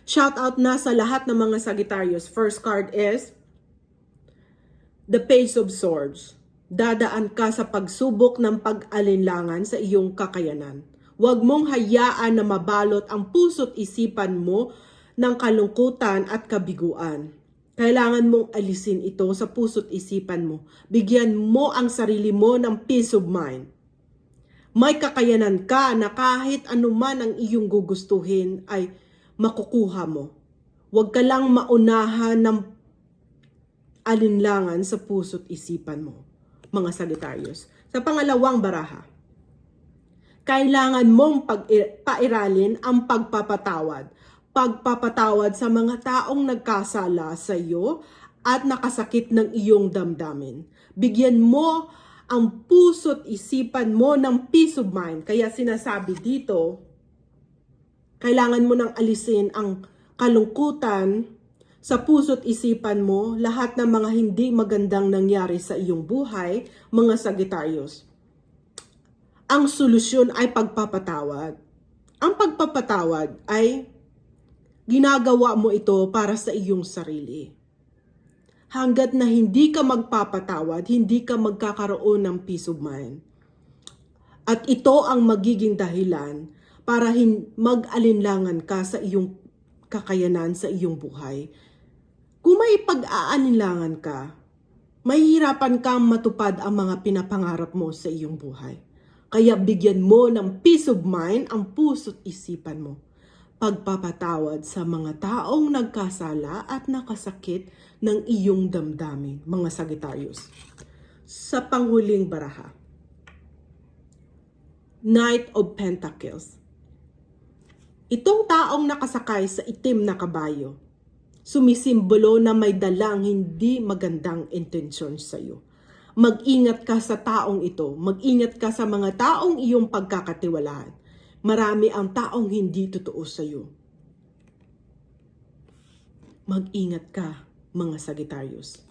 Shout out na sa lahat ng mga Sagittarius. First card is the Page of Swords. Dadaan ka sa pagsubok ng pag-alinlangan sa iyong kakayanan. Huwag mong hayaan na mabalot ang puso't isipan mo ng kalungkutan at kabiguan. Kailangan mong alisin ito sa puso't isipan mo. Bigyan mo ang sarili mo ng peace of mind. May kakayanan ka na kahit anuman ang iyong gugustuhin ay makukuha mo. Huwag ka lang maunahan ng alinlangan sa puso't isipan mo, mga Sagittarius. Sa pangalawang baraha, kailangan mong pairalin ang pagpapatawad. Pagpapatawad sa mga taong nagkasala sa iyo at nakasakit ng iyong damdamin. Bigyan mo ang puso't isipan mo ng peace of mind. Kaya sinasabi dito, kailangan mo nang alisin ang kalungkutan sa puso't isipan mo, lahat ng mga hindi magandang nangyari sa iyong buhay, mga Sagittarius. Ang solusyon ay pagpapatawad. Ang pagpapatawad ay ginagawa mo ito para sa iyong sarili. Hanggat na hindi ka magpapatawad, hindi ka magkakaroon ng peace of mind. At ito ang magiging dahilan para mag-alinlangan ka sa iyong kakayanan sa iyong buhay. Kung may pag-aalinlangan ka, mahihirapan kang matupad ang mga pinapangarap mo sa iyong buhay. Kaya bigyan mo ng peace of mind ang puso't isipan mo. Pagpapatawad sa mga taong nagkasala at nakasakit ng iyong damdamin, mga Sagittarius. Sa panghuling baraha, Knight of Pentacles. Itong taong nakasakay sa itim na kabayo, sumisimbolo na may dalang hindi magandang intensyon sa iyo. Mag-ingat ka sa taong ito. Mag-ingat ka sa mga taong iyong pagkakatiwalaan. Marami ang taong hindi totoo sa iyo. Mag-ingat ka, mga Sagittarius.